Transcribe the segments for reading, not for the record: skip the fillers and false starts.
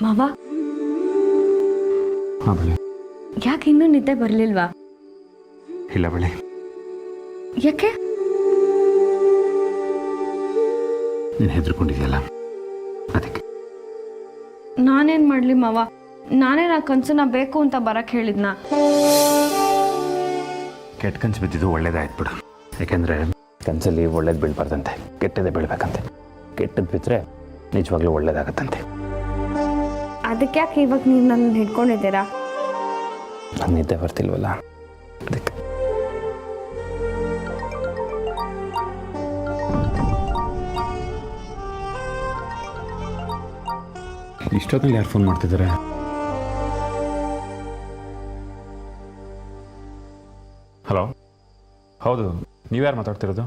ಮಾವ ಹಾಂ ಬಳೆ. ಯಾಕೆ ಇನ್ನೂ ನಿದ್ದೆ ಬರಲಿಲ್ವಾ? ಇಲ್ಲ ಬಳೆ. ಯಾಕೆ? ನೀನು ಹೆದರ್ಕೊಂಡಿದ್ಯಲ್ಲ ಅದಕ್ಕೆ. ನಾನೇನು ಮಾಡಲಿ ಮಾವ? ನಾನೇನು ಆ ಕನಸನ್ನ ಬೇಕು ಅಂತ ಬರಕ್ಕೆ ಹೇಳಿದ್ನ? ಕೆಟ್ಟ ಕನಸು ಬಿದ್ದಿದ್ದು ಒಳ್ಳೇದಾಯ್ತು ಬಿಡು. ಯಾಕೆಂದರೆ ಕನಸಲ್ಲಿ ಒಳ್ಳೇದು ಬೀಳ್ಬಾರ್ದಂತೆ, ಕೆಟ್ಟದೇ ಬೀಳ್ಬೇಕಂತೆ. ಕೆಟ್ಟದ್ದು ಬಿದ್ದರೆ ನಿಜವಾಗ್ಲೂ ಒಳ್ಳೇದಾಗತ್ತಂತೆ. ಅದಕ್ಕೆ ಯಾಕೆ ಇವಾಗ ನೀವು ನನ್ನ ಹಿಡ್ಕೊಂಡಿದ್ದೀರಾ? ನಂಗೆ ನಿದ್ದೆ ಬರ್ತಿಲ್ವಲ್ಲ ಅದಕ್ಕೆ. ಇಷ್ಟೊತ್ತಲ್ಲಿ ಯಾರು ಫೋನ್ ಮಾಡ್ತಿದ್ದಾರೆ? ಹಲೋ, ಹೌದು, ನೀವ್ಯಾರು ಮಾತಾಡ್ತಿರೋದು?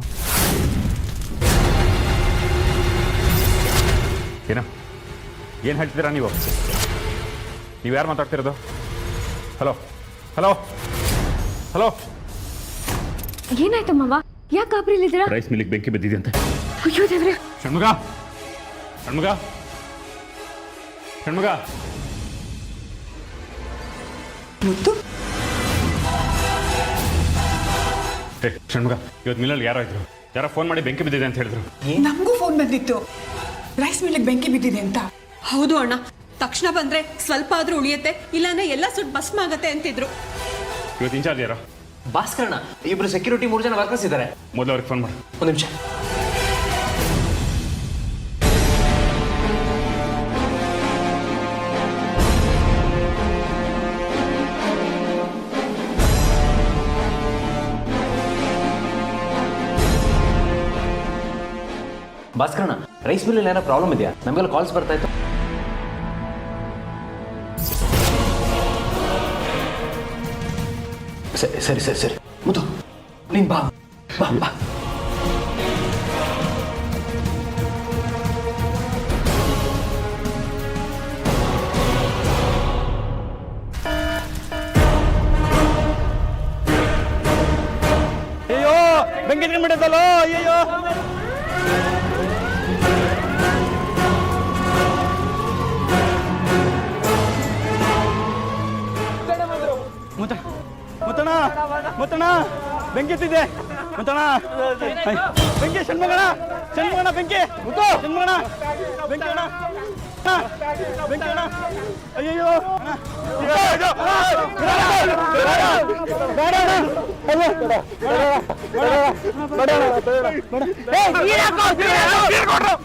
ಏನು ಹೇಳ್ತಿದ್ದೀರಾ ನೀವು? ನೀವ್ಯಾರು ಮಾತಾಡ್ತಿರೋದು? ಹಲೋ ಹಲೋ ಹಲೋ, ಏನಾಯ್ತು ಮಾವ? ಯಾಕೆ ಗಾಬರಿಲಿದ್ದೀರಾ? ರೈಸ್ ಮಿಲ್ಲಿಗೆ ಬೆಂಕಿ ಬಿದ್ದಿದೆಯಂತೆ. ಅಯ್ಯೋ ದೇವ್ರೆ! ಷಣ್ಮುಗ ಷಣ್ಮುಗ ಷಣ್ಮುಗ ಮುತ್ತು, ಷಣ್ಮುಗ, ಇವತ್ತು ಮಿಲ್ಲಲ್ಲಿ ಯಾರೋ ಇದ್ರು. ಯಾರೋ ಫೋನ್ ಮಾಡಿ ಬೆಂಕಿ ಬಿದ್ದಿದೆ ಅಂತ ಹೇಳಿದ್ರು. ನಮಗೂ ಫೋನ್ ಬಂದಿತ್ತು ರೈಸ್ ಮಿಲ್ಗೆ ಬೆಂಕಿ ಬಿದ್ದಿದೆ ಅಂತ. ಹೌದು ಅಣ್ಣ, ತಕ್ಷಣ ಬಂದ್ರೆ ಸ್ವಲ್ಪ ಆದ್ರೂ ಉಳಿಯುತ್ತೆ, ಇಲ್ಲಾಂದ್ರೆ ಎಲ್ಲ ಸುಟ್ಟು ಭಸ್ಮ ಆಗತ್ತೆ ಅಂತಿದ್ರು. ಇವತ್ತು ಇನ್ಚಾರ್ಜ್ ಯಾರೋ? ಭಾಸ್ಕರಣ್ಣ. ಇಬ್ರು ಸೆಕ್ಯೂರಿಟಿ 3 ಜನ ವರ್ಕರ್ಸ್ ಇದ್ದಾರೆ. ಮೊದಲು ಅವ್ರಿಗೆ ಫೋನ್ ಮಾಡು. ಒಂದು ನಿಮಿಷ. ಭಾಸ್ಕರಣ್ಣ, ರೈಸ್ ಮಿಲ್ಲಲ್ಲಿ ಏನೋ ಪ್ರಾಬ್ಲಮ್ ಇದೆಯಾ? ನಮಗೆಲ್ಲ ಕಾಲ್ಸ್ ಬರ್ತಾ ಇತ್ತು. ಸರಿ ಸರಿ ಸರಿ ಮುದ್ದು, ನೀನ್ ಬಾ ಬಾ ಬಾ. ಅಯ್ಯೋ, ಬೆಂಕಿ ಇಟ್ಕೊಂಡ್ಬಿಟ್ಟದಲ್ಲೋ! ಅಯ್ಯೋ, ಮುತ್ತಣ ಮುತ್ತಣ, ಬೆಂಕಿ ಎತ್ತಿದೆ ಮುತ್ತಣ. ಬೆಂಕಿ, ಷಣ್ಮುಗಣ ಷಣ್ಮುಗಣ, ಬೆಂಕಿ ಮುತ್ತು, ಷಣ್ಮುಗಣ ಬೆಂಕಿ ಅಣ್ಣ, ಬೆಂಕಿ ಅಣ್ಣ. ಅಯ್ಯೋ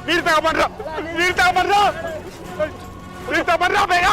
ನೀರು ತಗೊಂಡ್ರು, ನೀರು ತಗೊಂಡ್ರು, ನೀರು ತಗೊಂಡ್ರು ಬೇಗ.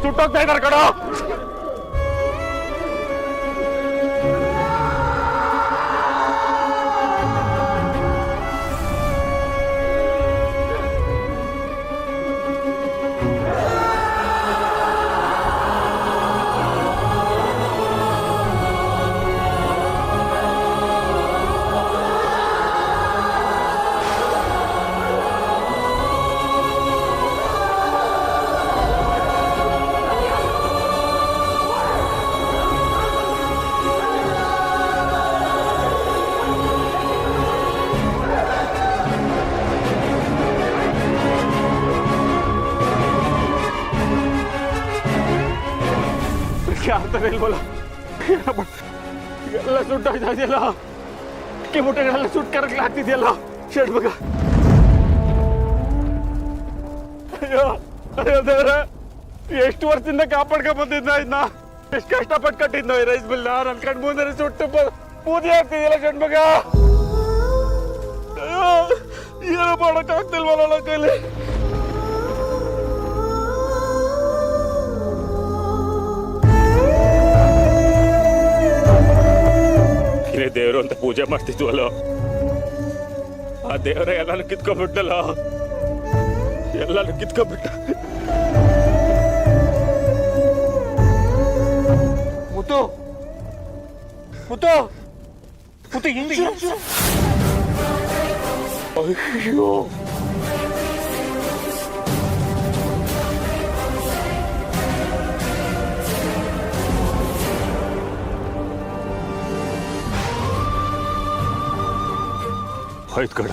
ಸುಟ್ಟೋಗ್ತಾ ಇದ್ದಾರೆ ಕಣೋ. ಆಗ್ತದೆ ಇಲ್ವಲ್ಲ, ಎಲ್ಲ ಸುಟ್ಟೋಗ್ತಾ ಇದೆಯಲ್ಲ, ಅಕ್ಕಿ ಮುಟ್ಟೆಗಳೆಲ್ಲ ಸುಟ್ಟು ಕರಗ್ಲಾಗ್ತಿದೆಯಲ್ಲ ಷಣ್ಮುಗ. ಅಯ್ಯೋ ಅಯ್ಯೋ ದೇವ್ರೆ, ಎಷ್ಟು ವರ್ಷದಿಂದ ಕಾಪಾಡ್ಕೊಂಡ್ ಬಂದಿದ್ನ ಇದನ್ನ, ಎಷ್ಟು ಕಷ್ಟಪಟ್ಟು ಕಟ್ಟಿದ್ನೋ ಈ ರೈಸ್ ಮಿಲ್. ನನ್ನ ಕಣ್ ಮುಂದೆ ಸುಟ್ಟು ಬೂದಿ ಆಗ್ತಿದೆಯಲ್ಲ ಷಣ್ಮುಗ. ಅಯ್ಯೋ ಏನೋ ಮಾಡೋಕ್ಕಾಗ್ತಿಲ್ವಲ್ಲ ನನ್ನ ಕೈಲಿ. ಇದೇ ದೇವರು ಅಂತ ಪೂಜೆ ಮಾಡ್ತಿದ್ವಲ್ಲ, ಆ ದೇವರೇ ಎಲ್ಲಾನು ಕಿತ್ಕೊಂಡ್ಬಿಟ್ಟಲ್ಲ, ಎಲ್ಲಾನು ಕಿತ್ಕೊಂಡ್ಬಿಟ್ಟ. ಮುತ್ತು ಮುತ್ತು ಮುತ್ತು ಇನ್ಶೂರೆನ್ಸ್. ಅಯ್ಯೋ ಹೋಯ್ತು ಕಣ,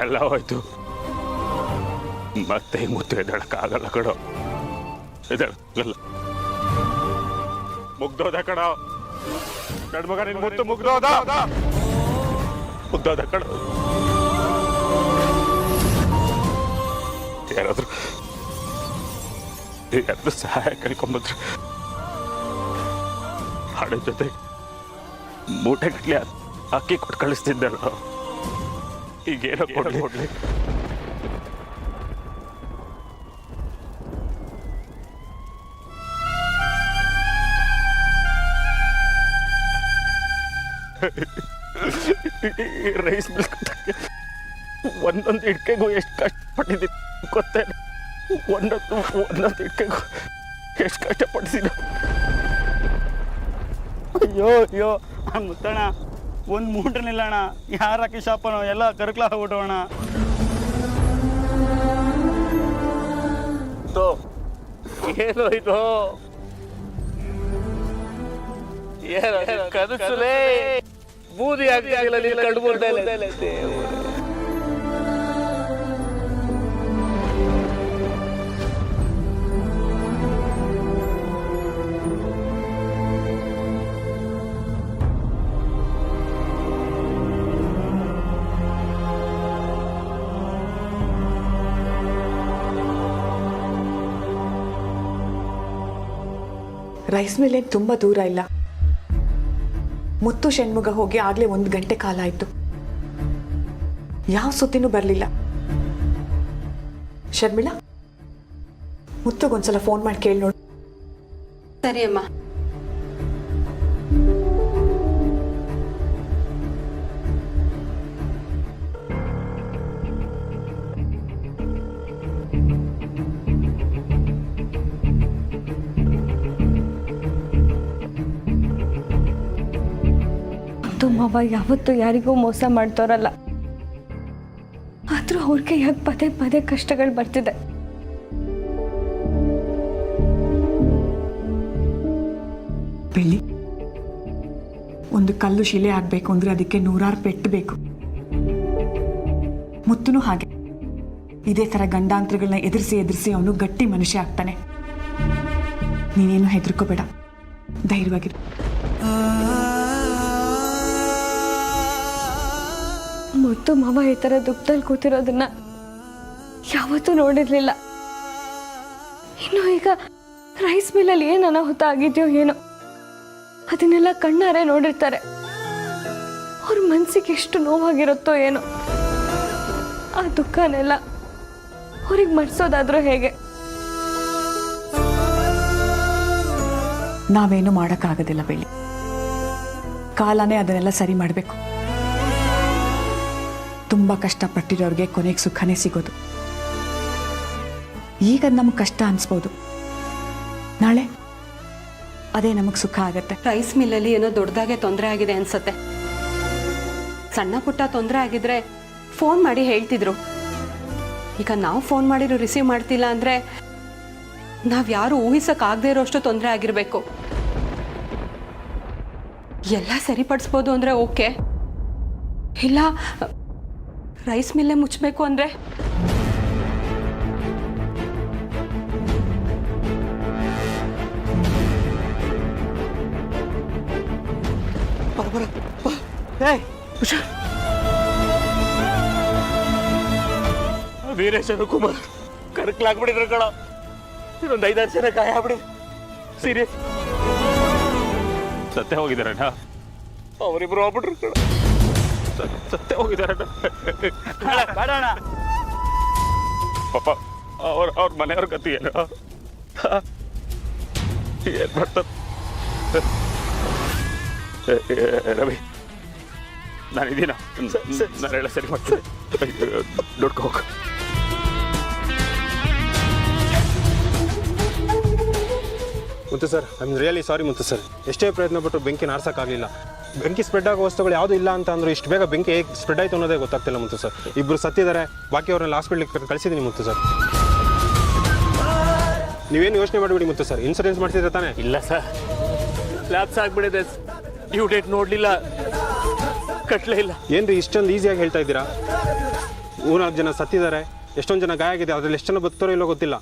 ಎಲ್ಲ ಹೋಯ್ತು. ಮತ್ತೆ ಈ ಮುತ್ತು ಎದ್ದೇಳಕ್ಕಾಗಲ್ಲ ಕಣ, ಎದ್ದೇಳಲ್ಲ. ಮುಗ್ದೋದ ಕಣ ನನ್ನ ಮಗ, ನಿನ್ ಮುತ್ತು ಮುಗ್ದೋದ ಮುಗ್ದೋದ ಕಣ. ಯಾರಾದ್ರೂ ಸಹಾಯ ಕೇಳ್ಕೊಂಬಂದ್ರು ಹಣ ಜೊತೆ ಮೂಟೆ ಗಟ್ಲೆ ಅಕ್ಕಿ ಕೊಟ್ಟು ಕಳಿಸ್ತಿದ್ದಲ್ಲ, ಈಗೇನೋ ಕೊಡ್ಲಿ. ರೈಸ್ ಮಿಲ್ ಒಂದೊಂದು ಇಡ್ಕೆಗೂ ಎಷ್ಟು ಕಷ್ಟಪಟ್ಟಿದ್ದೀನಿ ಗೊತ್ತೇ, ಒಂದೊಂದು ಇಡ್ಕೆಗೂ ಎಷ್ಟು ಕಷ್ಟಪಟ್ಟಿದ್ದೀನಿ. ಅಯ್ಯೋ ಅಯ್ಯೋ ಮುತ್ತಣ್ಣ, ಒಂದು ಮೂಟೆ ನಿಲ್ಲಣ್ಣ, ಯಾರಕ್ಕೆ ಶಾಪನೋ ಎಲ್ಲ ಕರ್ಕ್ಲಾ ಹೋಗ್ಬಿಟ್ಟೋಣ. ಏನೋ ಇದು, ಏನೋ ಕನಸುಲೇ ಬೂದಿ ಆಗ್ತಿಲ್ಲ ನೀನು ಕಣ್ಣು ಮುಂದೆ. ರೈಸ್ ಮಿಲ್ ಏನು ತುಂಬ ದೂರ ಇಲ್ಲ. ಮುತ್ತು ಷಣ್ಮುಗ ಹೋಗಿ ಆಗಲೇ 1 ಗಂಟೆ ಕಾಲ ಆಯಿತು. ಯಾವ ಸುದ್ದಿನೂ ಬರಲಿಲ್ಲ. ಶರ್ಮಿಳಾ, ಮುತ್ತುಗೊಂದ್ಸಲ ಫೋನ್ ಮಾಡಿ ಕೇಳಿ ನೋಡು. ಸರಿ ಅಮ್ಮ. ಮಾವ ಯಾವತ್ತೂ ಯಾರಿಗೂ ಮೋಸ ಮಾಡ್ತವ್ರಲ್ಲ, ಆದ್ರೂ ಅವ್ರಿಗೆ ಯಾಕೆ ಪದೇ ಪದೇ ಕಷ್ಟಗಳು ಬರ್ತಿದೆ. ಬೆಳ್ಳಿ, ಒಂದು ಕಲ್ಲು ಶಿಲೆ ಆಗ್ಬೇಕು ಅಂದ್ರೆ ಅದಕ್ಕೆ 100 ಪೆಟ್ಟು ಬೇಕು. ಮುತ್ತುನು ಹಾಗೆ ಇದೇ ತರ ಗಂಡಾಂತರಗಳನ್ನ ಎದುರಿಸಿ ಅವನು ಗಟ್ಟಿ ಮನುಷ್ಯ ಆಗ್ತಾನೆ. ನೀನೇನು ಹೆದರ್ಕೋಬೇಡ, ಧೈರ್ಯವಾಗಿರು. ಮುತ್ತು ಮಾವ ಈ ಥರ ದುಃಖದಲ್ಲಿ ಕೂತಿರೋದನ್ನ ಯಾವತ್ತೂ ನೋಡಿರ್ಲಿಲ್ಲ. ಇನ್ನು ಈಗ ರೈಸ್ ಮಿಲ್ಲಲ್ಲಿ ಏನು ಅನಾಹುತ ಆಗಿದೆಯೋ ಏನೋ, ಅದನ್ನೆಲ್ಲ ಕಣ್ಣಾರೆ ನೋಡಿರ್ತಾರೆ. ಅವ್ರ ಮನಸ್ಸಿಗೆ ಎಷ್ಟು ನೋವಾಗಿರುತ್ತೋ ಏನೋ. ಆ ದುಃಖನೆಲ್ಲ ಅವ್ರಿಗೆ ಮರ್ಸೋದಾದ್ರೂ ಹೇಗೆ? ನಾವೇನು ಮಾಡೋಕ್ಕಾಗೋದಿಲ್ಲ ಬೆಳ್ಳಿ, ಕಾಲನೇ ಅದನ್ನೆಲ್ಲ ಸರಿ ಮಾಡಬೇಕು. ತುಂಬ ಕಷ್ಟಪಟ್ಟಿರೋರಿಗೆ ಕೊನೆಗೆ ಸುಖನೇ ಸಿಗೋದು. ಈಗ ನಮಗೆ ಕಷ್ಟ ಅನಿಸ್ಬೋದು, ನಾಳೆ ಅದೇ ನಮಗೆ ಸುಖ ಆಗತ್ತೆ. ರೈಸ್ ಮಿಲ್ಲಲ್ಲಿ ಏನೋ ದೊಡ್ಡದಾಗೆ ತೊಂದರೆ ಆಗಿದೆ ಅನ್ಸತ್ತೆ. ಸಣ್ಣ ಪುಟ್ಟ ತೊಂದರೆ ಆಗಿದ್ರೆ ಫೋನ್ ಮಾಡಿ ಹೇಳ್ತಿದ್ರು. ಈಗ ನಾವು ಫೋನ್ ಮಾಡಿದ್ರು ರಿಸೀವ್ ಮಾಡ್ತಿಲ್ಲ ಅಂದ್ರೆ ನಾವ್ ಯಾರು ಊಹಿಸಕ್ಕಾಗದೇ ಇರೋಷ್ಟು ತೊಂದರೆ ಆಗಿರ್ಬೇಕು. ಎಲ್ಲ ಸರಿಪಡಿಸ್ಬೋದು ಅಂದ್ರೆ ಓಕೆ, ಇಲ್ಲ ರೈಸ್ ಮಿಲ್ಲೇ ಮುಚ್ಚಬೇಕು ಅಂದ್ರೆ ವೀರೇಶ್ ಕುಮಾರ್ ಕರ್ಕಲಾಗ್ಬಿಟ್ಟಿದ್ರು ಕಣ. ಇನ್ನೊಂದು 5-6 ಜನ ಗಾಯ ಆಗ್ಬಿಡಿ, ಸೀರಿಯಸ್. ಸತ್ಯ ಹೋಗಿದಾರಣ್ಣ, ಅವರಿಬ್ರು ಹೋಗ್ಬಿಟ್ರು ಕಣ. ಸತ್ತೇ ಹೋಗಿದ್ದಾರೆ ಬೇಡ ಅಣ್ಣ. ಪಾಪ ಅವ್ರ ಮನೆಯವ್ರ ಗತಿ ಏನು ಏನ್ ಮಾಡ್ತಾರೆ? ರವಿ ನಾನಿದ್ದೀನ, ನಾನು ಹೇಳ ಸರಿ ಮಾಡ್ತೀನಿ. ದುಡ್ಡು ಹೋಗ. Muthu sir, I am really sorry Muthu sir. ಎಷ್ಟೇ ಪ್ರಯತ್ನ ಪಟ್ಟು ಬೆಂಕಿನ ಆರ್ಸೋಕ್ಕಾಗಲಿಲ್ಲ. ಬೆಂಕಿ ಸ್ಪ್ರೆಡ್ ಆಗೋ ವಸ್ತುಗಳು ಯಾವುದೂ ಇಲ್ಲ ಅಂತ ಅಂದರು. ಇಷ್ಟು ಬೇಗ ಬೆಂಕಿ ಹೇಗೆ ಸ್ಪ್ರೆಡ್ ಆಯಿತು ಅನ್ನೋದೇ ಗೊತ್ತಾಗ್ತಿಲ್ಲ ಮುತ್ತು ಸರ್. ಇಬ್ಬರು ಸತ್ತಿದ್ದಾರೆ, ಬಾಕಿ ಅವ್ರನ್ನೆಲ್ಲ ಹಾಸ್ಪಿಟ್ಲಿಗೆ ಕಳಿಸಿದ್ದೀನಿ ಮುತ್ತು ಸರ್. ನೀವೇನು ಯೋಚನೆ ಮಾಡಿಬಿಡಿ ಮುತ್ತು ಸರ್. ಇನ್ಸೂರೆನ್ಸ್ ಮಾಡ್ತಿದ್ರೆ ತಾನೇ? ಇಲ್ಲ ಸರ್, ಲ್ಯಾಬ್ಸ್ ಆಗ್ಬಿಟ್ಟಿದೆ. ಡ್ಯೂ ಡೇಟ್ ನೋಡಲಿಲ್ಲ, ಕಟ್ಟಲೇ ಇಲ್ಲ. ಏನ್ರಿ ಇಷ್ಟೊಂದು ಈಸಿಯಾಗಿ ಹೇಳ್ತಾ ಇದ್ದೀರಾ? 4 ಜನ ಸತ್ತಿದ್ದಾರೆ, ಎಷ್ಟೊಂದು ಜನ ಗಾಯ ಆಗಿದೆ. ಅದರಲ್ಲಿ ಎಷ್ಟು ಜನ ಬದುಕ್ತಾರೋ ಇಲ್ಲೋ ಗೊತ್ತಿಲ್ಲ.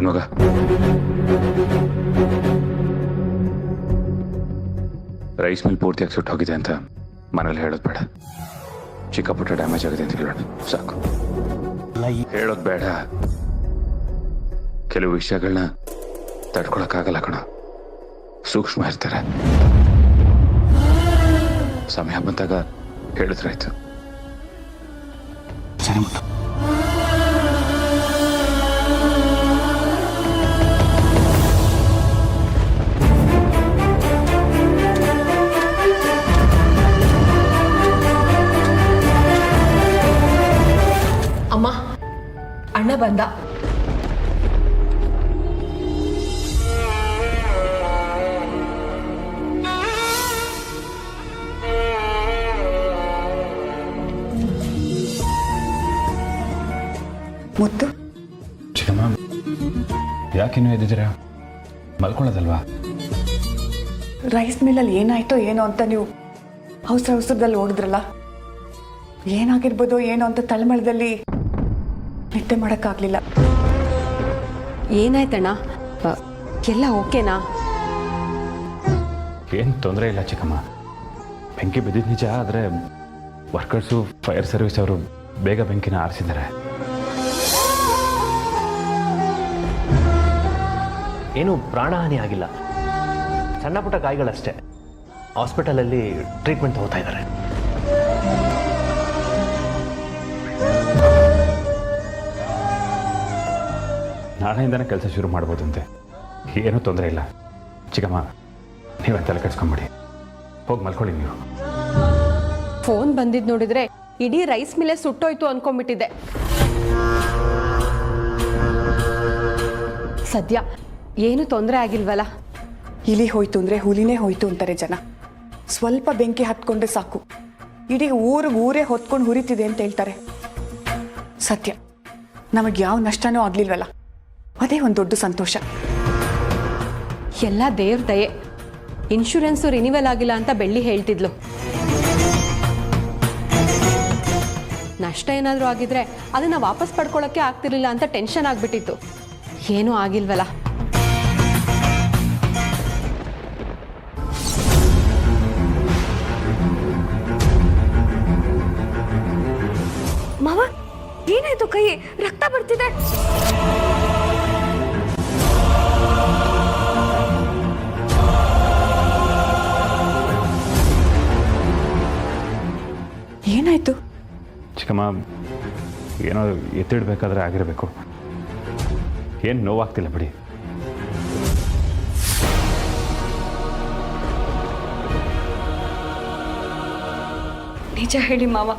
ಮಗ ರೈಸ್ ಮಿಲ್ ಪೂರ್ತಿಯಾಗಿ ಸುಟ್ಟು ಹೋಗಿದೆ ಅಂತ ಮನೇಲಿ ಹೇಳೋದು ಬೇಡ. ಚಿಕ್ಕ ಪುಟ್ಟ ಡ್ಯಾಮೇಜ್ ಆಗಿದೆ ಅಂತ ಹೇಳೋಣ ಸಾಕು. ಹೇಳೋದು ಬೇಡ. ಕೆಲವು ವಿಷಯಗಳನ್ನ ತಡ್ಕೊಳಕ್ಕಾಗಲ್ಲ ಕಣ, ಸೂಕ್ಷ್ಮ ಇರ್ತಾರೆ. ಸಮಯ ಬಂದಾಗ ಹೇಳಿದ್ರಾಯ್ತು. ಸರಿ ಮುತ್ತು. ಅಮ್ಮ, ಅಣ್ಣ ಬಂದ. ಮುತ್ತು, ಚಿಕ್ಕಮ್ಮ ಯಾಕಿನ್ನೂ ಎದ್ದಿದ್ದೀರಾ? ಮಲ್ಕೊಳ್ಳೋದಲ್ವಾ? ರೈಸ್ ಮಿಲ್ಲಲ್ಲಿ ಏನಾಯ್ತೋ ಏನೋ ಅಂತ ನೀವು ಅವಸರದಲ್ಲಿ ಓಡಿದ್ರಲ್ಲ, ಏನಾಗಿರ್ಬೋದೋ ಏನೋ ಅಂತ ತಳಮಳದಲ್ಲಿ ನಿದ್ದೆ ಮಾಡೋಕ್ಕಾಗಲಿಲ್ಲ. ಏನಾಯ್ತಣ್ಣ? ಎಲ್ಲ ಓಕೆನಾ? ಏನು ತೊಂದರೆ ಇಲ್ಲ ಚಿಕ್ಕಮ್ಮ. ಬೆಂಕಿ ಬಿದ್ದಿದ್ದು ನಿಜ, ಆದರೆ ವರ್ಕರ್ಸು ಫೈರ್ ಸರ್ವಿಸ್ ಅವರು ಬೇಗ ಬೆಂಕಿನ ಆರಿಸಿದ್ದಾರೆ. ಏನು ಪ್ರಾಣಹಾನಿ ಆಗಿಲ್ಲ, ಸಣ್ಣ ಪುಟ್ಟ ಗಾಯಗಳಷ್ಟೇ. ಹಾಸ್ಪಿಟಲಲ್ಲಿ ಟ್ರೀಟ್ಮೆಂಟ್ ತಗೋತಾ ಇದ್ದಾರೆ. ನಾಳೆಯಿಂದನೇ ಕೆಲಸ ಶುರು ಮಾಡ್ಬೋದಂತೆ. ಏನೂ ತೊಂದರೆ ಇಲ್ಲ ಚಿಕ್ಕಮ್ಮ, ನೀವೇ ತಲೆ ಕೆಡ್ಸ್ಕೊಂಬಿಡಿ. ಹೋಗಿ ಮಲ್ಕೊಳ್ಳಿ ನೀವು. ಫೋನ್ ಬಂದಿದ್ದು ನೋಡಿದ್ರೆ ಇಡೀ ರೈಸ್ ಮಿಲ್ಲೇ ಸುಟ್ಟೋಯ್ತು ಅನ್ಕೊಂಡ್ಬಿಟ್ಟಿದ್ದೆ. ಸದ್ಯ ಏನು ತೊಂದರೆ ಆಗಿಲ್ವಲ್ಲ? ಇಲಿ ಹೋಯ್ತು ಅಂದರೆ ಹುಲಿನೇ ಹೋಯ್ತು ಅಂತಾರೆ ಜನ. ಸ್ವಲ್ಪ ಬೆಂಕಿ ಹತ್ಕೊಂಡ್ರೆ ಸಾಕು, ಇಡೀ ಊರೇ ಹೊತ್ಕೊಂಡು ಹುರಿತಿದೆ ಅಂತ ಹೇಳ್ತಾರೆ. ಸತ್ಯ, ನಮಗೆ ಯಾವ ನಷ್ಟನೂ ಆಗಲಿಲ್ವಲ್ಲ, ಅದೇ ಒಂದು ದೊಡ್ಡ ಸಂತೋಷ. ಎಲ್ಲ ದೇವ್ರ ದಯೆ. ಇನ್ಶೂರೆನ್ಸು ರಿನಿವಲ್ ಆಗಿಲ್ಲ ಅಂತ ಬೆಳ್ಳಿ ಹೇಳ್ತಿದ್ಲು. ನಷ್ಟ ಏನಾದರೂ ಆಗಿದ್ರೆ ಅದನ್ನು ವಾಪಸ್ ಪಡ್ಕೊಳ್ಳೋಕ್ಕೆ ಆಗ್ತಿರ್ಲಿಲ್ಲ ಅಂತ ಟೆನ್ಷನ್ ಆಗಿಬಿಟ್ಟಿತ್ತು. ಏನೂ ಆಗಿಲ್ವಲ್ಲ? ಏನಾಯ್ತು? ಕೈ ರಕ್ತ ಬರ್ತಿದೆ. ಏನಾಯ್ತು? ಚಿಕ್ಕಮ್ಮ ಏನೋ ಎತ್ತಿಡ್ಬೇಕಾದ್ರೆ ಆಗಿರಬೇಕು. ಏನು ನೋವಾಗ್ತಿಲ್ಲ ಬಿಡಿ. ನಿಜ ಹೇಳಿ ಮಾವ,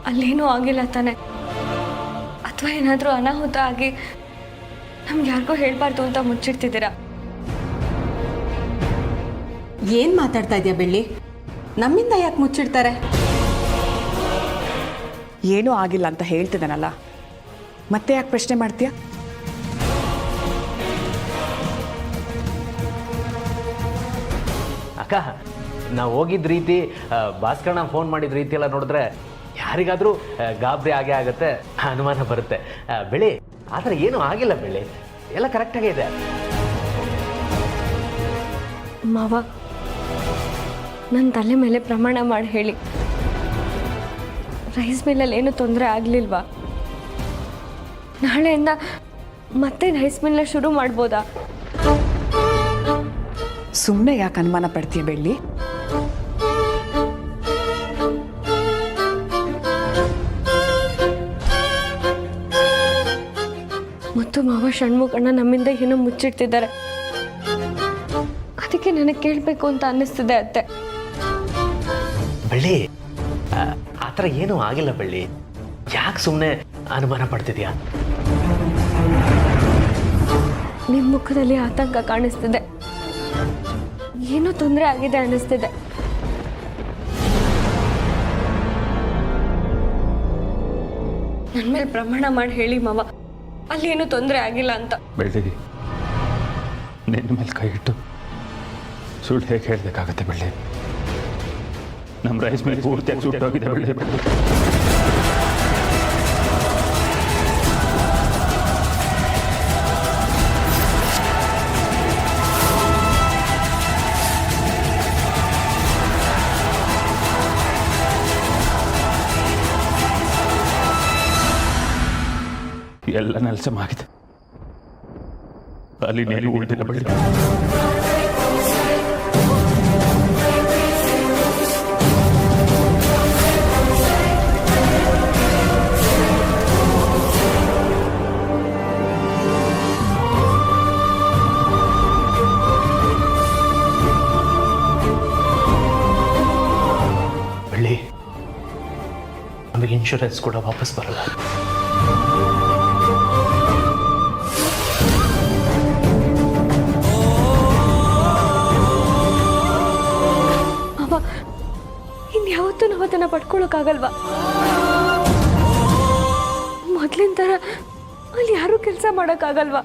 ಅಲ್ಲೇನೂ ಆಗಿಲ್ಲ ತಾನೆ? ಅಥವಾ ಏನಾದರೂ ಅನಾಹುತ ಆಗಿ ನಮ್ಗೆ ಯಾರಿಗೂ ಹೇಳ್ಬಾರ್ದು ಅಂತ ಮುಚ್ಚಿಡ್ತಿದ್ದೀರಾ? ಏನು ಮಾತಾಡ್ತಾ ಇದೆಯಾ ಬೆಳ್ಳಿ? ನಮ್ಮಿಂದ ಯಾಕೆ ಮುಚ್ಚಿಡ್ತಾರೆ? ಏನೂ ಆಗಿಲ್ಲ ಅಂತ ಹೇಳ್ತಿದ್ದಾನಲ್ಲ, ಮತ್ತೆ ಯಾಕೆ ಪ್ರಶ್ನೆ ಮಾಡ್ತೀಯಾ? ಅಕ್ಕ, ನಾವು ಹೋಗಿದ್ದ ರೀತಿ, ಭಾಸ್ಕರಣ್ಣ ಫೋನ್ ಮಾಡಿದ ರೀತಿ ಎಲ್ಲ ನೋಡಿದ್ರೆ ಯಾರಿಗಾದರೂ ಗಾಬರಿ ಆಗೇ ಆಗುತ್ತೆ, ಅನುಮಾನ ಬರುತ್ತೆ. ಬೆಳಿ ಆ ಥರ ಏನೂ ಆಗಿಲ್ಲ ಬೆಳಿ, ಎಲ್ಲ ಕರೆಕ್ಟಾಗೇ ಇದೆ. ಮಾವ, ನನ್ನ ತಲೆ ಮೇಲೆ ಪ್ರಮಾಣ ಮಾಡಿ ಹೇಳಿ, ರೈಸ್ ಮಿಲ್ಲಲ್ಲಿ ಏನೂ ತೊಂದರೆ ಆಗಲಿಲ್ವಾ? ನಾಳೆಯಿಂದ ಮತ್ತೆ ರೈಸ್ ಮಿಲ್ನ ಶುರು ಮಾಡ್ಬೋದಾ? ಸುಮ್ಮನೆ ಯಾಕೆ ಅನುಮಾನ ಪಡ್ತೀಯ ಬೆಳ್ಳಿ? ಮತ್ತು ಮಾವ ಷಣ್ಮುಖಣ್ಣ ನಮ್ಮಿಂದ ಏನೋ ಮುಚ್ಚಿಡ್ತಿದ್ದಾರೆ. ಅದಕ್ಕೆ ನನಗೆ ಕೇಳಬೇಕು ಅಂತ ಅನ್ನಿಸ್ತಿದೆ ಅತ್ತೆ. ಬೆಳ್ಳಿ ಆ ಥರ ಏನೂ ಆಗಿಲ್ಲ ಬೆಳ್ಳಿ, ಯಾಕೆ ಸುಮ್ಮನೆ ಅನುಮಾನ ಪಡ್ತಿದ್ಯಾ? ನಿಮ್ಮ ಮುಖದಲ್ಲಿ ಆತಂಕ ಕಾಣಿಸ್ತಿದೆ, ಏನೋ ತೊಂದರೆ ಆಗಿದೆ ಅನ್ನಿಸ್ತಿದೆ. ನನ್ನ ಮೇಲೆ ಪ್ರಮಾಣ ಮಾಡಿ ಹೇಳಿ ಮಾವ, ಅಲ್ಲೇನು ತೊಂದರೆ ಆಗಿಲ್ಲ ಅಂತ. ಬೆಳ್ಳಿ, ನಿನ್ನ ಮೇಲೆ ಕೈ ಇಟ್ಟು ಸುಳ್ಳು ಹೇಗೆ ಹೇಳಬೇಕಾಗತ್ತೆ ಬೆಳ್ಳಿ? ನಮ್ಮ ರೈಸ್ ಮೇಲೆ ಪೂರ್ತಿಯಾಗಿ ಸುಟ್ಟೋಗಿದೆ ಬೆಳ್ಳಿ. ಎಲ್ಲ ನೆಲಸಮ ಆಗಿದೆ, ಅಲ್ಲಿ ನೀರು ಉಳಿದಿಲ್ಲ ಬೆಳ್ಳಿ. ಬೆಳ್ಳಿ, ನಮಗೆ ಇನ್ಶೂರೆನ್ಸ್ ಕೂಡ ವಾಪಸ್ ಬರಲ್ಲ. ಇನ್ಯಾವತ್ತೂ ನಾವು ಅದನ್ನು ಪಡ್ಕೊಳಕ್ಕಾಗಲ್ವಾ? ಮೊದಲಿನ ಥರ ಅಲ್ಲಿ ಯಾರೂ ಕೆಲಸ ಮಾಡೋಕ್ಕಾಗಲ್ವಾ?